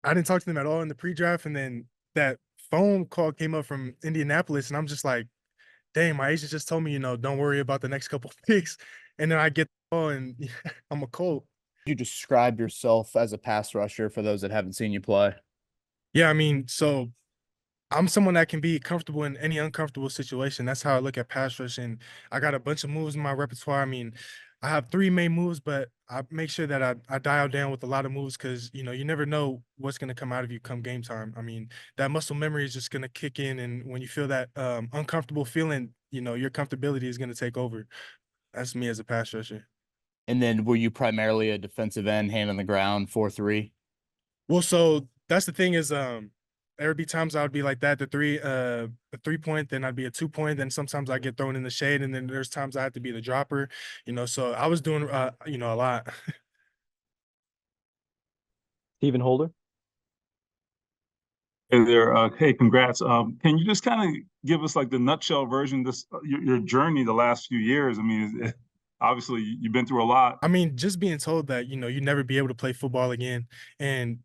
I didn't talk to them at all in the pre-draft, and then that phone call came up from Indianapolis, and I'm just like, "Dang, my agent just told me, don't worry about the next couple picks." And then I get the call, and I'm a Colt. You describe yourself as a pass rusher for those that haven't seen you play? Yeah, I mean, so I'm someone that can be comfortable in any uncomfortable situation. That's how I look at pass rush, and I got a bunch of moves in my repertoire. I mean, I have three main moves, but I make sure that I dial down with a lot of moves because you never know what's gonna come out of you come game time. I mean, that muscle memory is just gonna kick in, and when you feel that uncomfortable feeling, your comfortability is gonna take over. That's me as a pass rusher. And then were you primarily a defensive end, hand on the ground, 4-3? Well, so that's the thing is, there would be times I would be like that, the 3 point, then I'd be a 2 point, then sometimes I get thrown in the shade, and then there's times I have to be the dropper, so I was doing, a lot. Stephen Holder. Hey there. Hey, congrats. Can you just kind of give us like the nutshell version, this your journey the last few years? I mean, obviously you've been through a lot. I mean, just being told that, you'd never be able to play football again, and,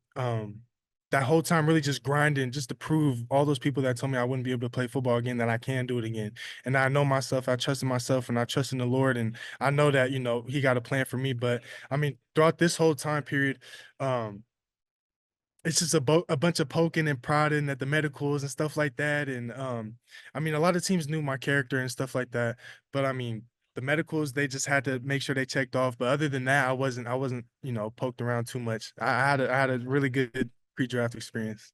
that whole time really just grinding just to prove all those people that told me I wouldn't be able to play football again that I can do it again. And I know myself, I trust in myself, and I trust in the Lord, and I know that, He got a plan for me. But I mean, throughout this whole time period, um, it's just a bunch of poking and prodding at the medicals and stuff like that. And I mean, a lot of teams knew my character and stuff like that. But I mean, the medicals, they just had to make sure they checked off. But other than that, I wasn't, poked around too much. I had a really good pre-draft experience.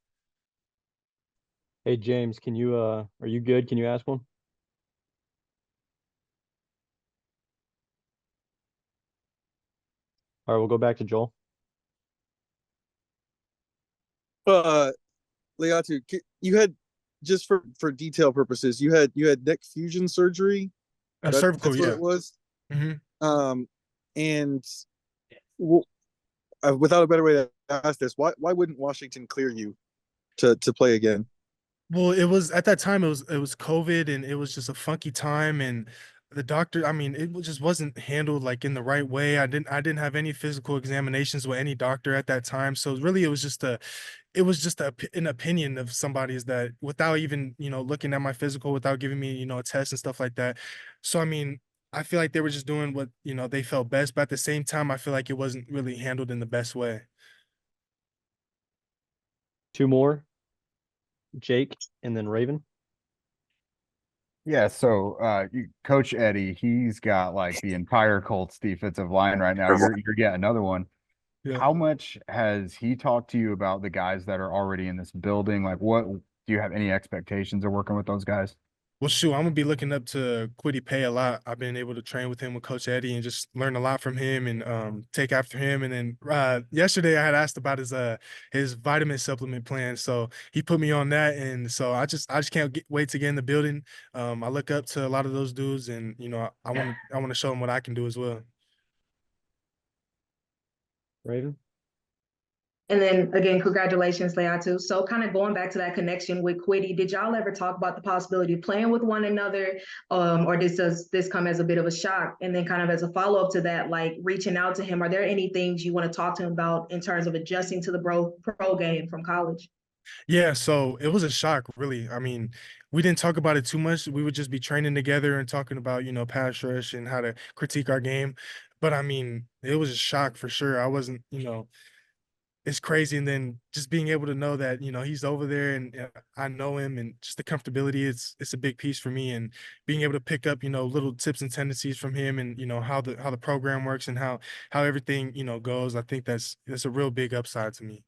Hey James, can you are you good? Can you ask one? All right, we'll go back to Joel. Uh, Laiatu, you had just for detail purposes, you had neck fusion surgery. Cervical, That's what yeah. it was. Hmm. And without a better way to ask this, why wouldn't Washington clear you to play again? Well, it was at that time it was COVID, and it was just a funky time, and the doctor, I mean, just wasn't handled like in the right way. I didn't have any physical examinations with any doctor at that time. So really it was just an opinion of somebody's that without even, looking at my physical, without giving me, a test and stuff like that. So I mean, I feel like they were just doing what, they felt best, but at the same time, I feel like it wasn't really handled in the best way. Two more, Jake and then Raven. Yeah, so Coach Eddie, he's got like the entire Colts defensive line right now. You're getting another one. Yeah. How much has he talked to you about the guys that are already in this building? Like, what do you have any expectations of working with those guys? Well, shoot, I'm gonna be looking up to Quiddy Pay a lot. I've been able to train with him with Coach Eddie and just learn a lot from him and take after him. And then yesterday I had asked about his vitamin supplement plan, so he put me on that. And so I just can't wait to get in the building. I look up to a lot of those dudes, and I want to show them what I can do as well. Raven. And then again, congratulations, Laiatu. So kind of going back to that connection with Quiddy, did y'all ever talk about the possibility of playing with one another? Or does this come as a bit of a shock? And then kind of as a follow-up to that, like reaching out to him, are there any things you want to talk to him about in terms of adjusting to the pro game from college? Yeah, so it was a shock, really. I mean, we didn't talk about it too much. We would just be training together and talking about, pass rush and how to critique our game. But I mean, it was a shock for sure. I wasn't, it's crazy. And then just being able to know that, he's over there, and I know him, and just the comfortability, it's a big piece for me. And being able to pick up, little tips and tendencies from him, and, how the program works and how everything, goes. I think that's a real big upside to me.